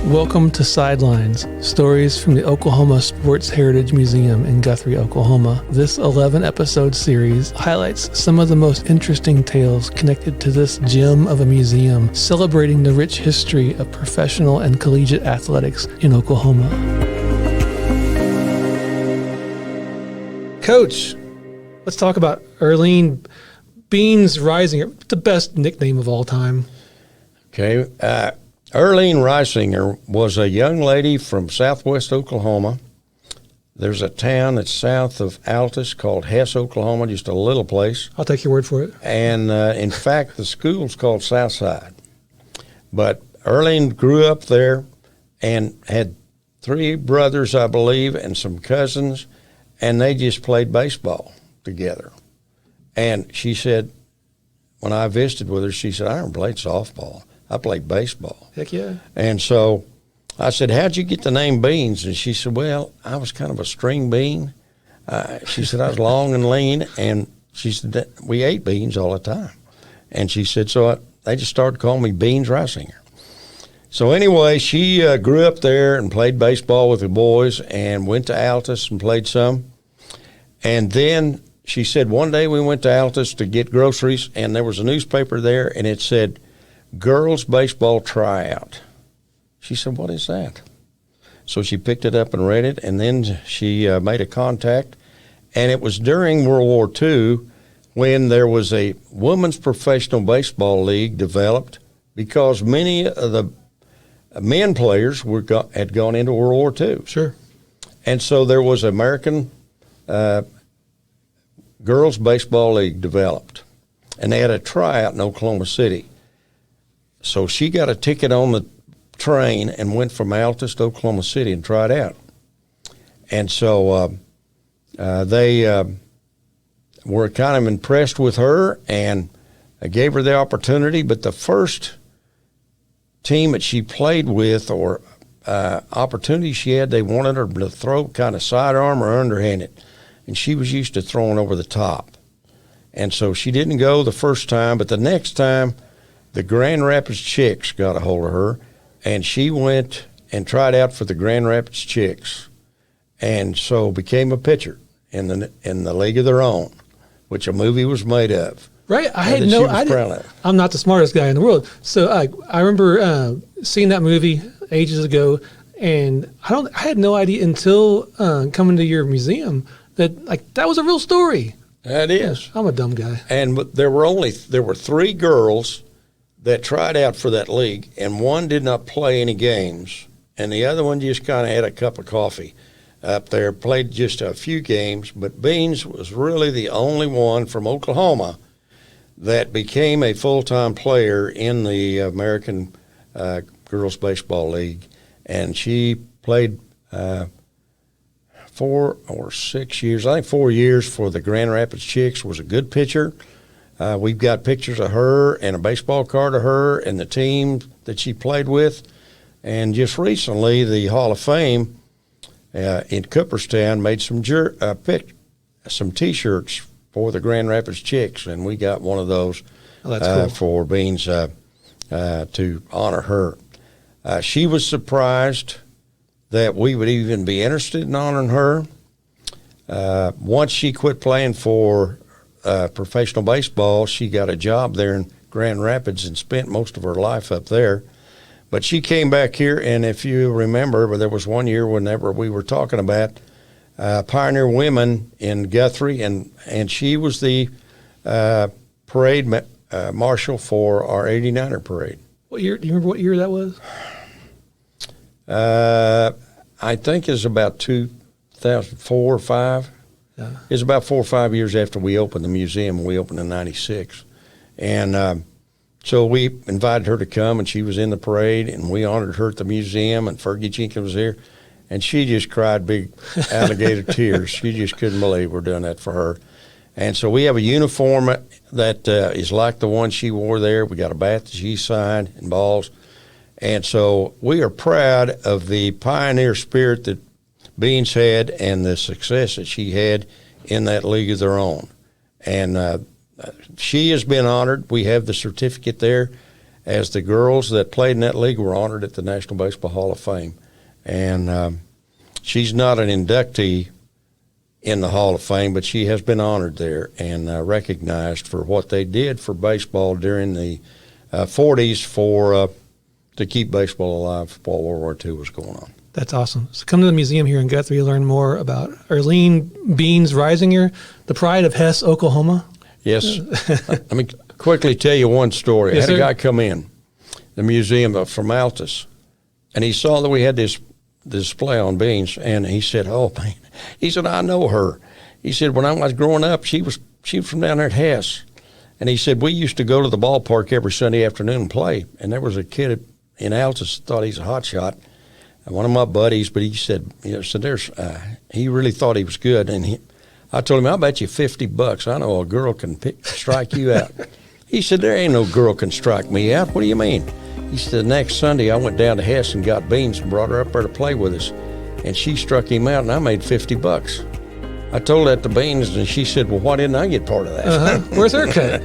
Welcome to Sidelines, stories from the Oklahoma Sports Heritage Museum in Guthrie, Oklahoma. This 11-episode series highlights some of the most interesting tales connected to this gem of a museum, celebrating the rich history of professional and collegiate athletics in Oklahoma. Coach, let's talk about Earlene Beans Risinger, the best nickname of all time. Okay. Earlene Risinger was a young lady from southwest Oklahoma. There's a town that's south of Altus called Hess, Oklahoma, just a little place. I'll take your word for it. And in fact, the school's called Southside. But Earlene grew up there and had 3 brothers, I believe, and some cousins, and they just played baseball together. And she said, when I visited with her, she said, I never played softball. I played baseball. Heck yeah. And so I said, how'd you get the name Beans? And she said, well, I was kind of a string bean. She said, I was long and lean. And she said, we ate beans all the time. And she said, so they just started calling me Beans Risinger. So anyway, she grew up there and played baseball with the boys and went to Altus and played some. And then she said, one day we went to Altus to get groceries, and there was a newspaper there, and it said, girls baseball tryout. She said, what is that? So she picked it up and read it, and then she made a contact. And it was during World War II when there was a women's professional baseball league developed because many of the men players had gone into World War II. Sure. And so there was American Girls Baseball League developed. And they had a tryout in Oklahoma City. So she got a ticket on the train and went from Altus to Oklahoma City and tried out. And so they were kind of impressed with her and gave her the opportunity. But the first team that she played with or opportunity she had, they wanted her to throw kind of sidearm or underhanded. And she was used to throwing over the top. And so she didn't go the first time, but the next time, the Grand Rapids Chicks got a hold of her, and she went and tried out for the Grand Rapids Chicks, and so became a pitcher in the League of Their Own, which a movie was made of. Right, I had no idea. I'm not the smartest guy in the world, so I remember seeing that movie ages ago, and I had no idea until coming to your museum that that was a real story. That is. I'm a dumb guy. And there were 3 girls that tried out for that league, and one did not play any games, and the other one just kind of had a cup of coffee up there, played just a few games, but Beans was really the only one from Oklahoma that became a full-time player in the American Girls Baseball League, and she played 4 or 6 years, I think 4 years for the Grand Rapids Chicks, was a good pitcher. We've got pictures of her and a baseball card of her and the team that she played with. And just recently, the Hall of Fame in Cooperstown made some T-shirts for the Grand Rapids Chicks, and we got one of those cool. For Beans to honor her. She was surprised that we would even be interested in honoring her. Once she quit playing for professional baseball, she got a job there in Grand Rapids and spent most of her life up there. But she came back here, and if you remember, there was one year whenever we were talking about Pioneer Women in Guthrie, and she was the parade marshal for our 89er parade. What year? Do you remember what year that was? I think it's about 2004 or 5. Yeah. It was about 4 or 5 years after we opened the museum. We opened in '96. And so we invited her to come, and she was in the parade, and we honored her at the museum, and Fergie Jenkins was there. And she just cried big alligator tears. She just couldn't believe we're doing that for her. And so we have a uniform that is like the one she wore there. We got a bat that she signed and balls. And so we are proud of the pioneer spirit that Beans had and the success that she had in that League of Their Own. And she has been honored. We have the certificate there. as the girls that played in that league were honored at the National Baseball Hall of Fame. And she's not an inductee in the Hall of Fame, but she has been honored there and recognized for what they did for baseball during the 40s to keep baseball alive while World War II was going on. That's awesome. So come to the museum here in Guthrie to learn more about Earlene Beans Reisinger, the pride of Hess, Oklahoma. Yes. Let me quickly tell you one story. Yes, I had sir. a guy come in the museum from Altus, and he saw that we had this display on beans, and he said, "Oh man," he said, "I know her." He said, "When I was growing up, she was from down there at Hess," and he said, "We used to go to the ballpark every Sunday afternoon and play." And there was a kid in Altus that thought he's a hot shot, and one of my buddies, but he said, he really thought he was good, and I told him, "I'll bet you $50. I know a girl can strike you out." He said, "There ain't no girl can strike me out. What do you mean?" He said, "The next Sunday I went down to Hess and got Beans and brought her up there to play with us. And she struck him out and I made $50. I told that to Beans and she said, "Well, why didn't I get part of that?" Where's her cut?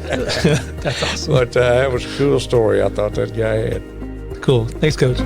That's awesome. But that was a cool story I thought that guy had. Cool. Thanks, Coach.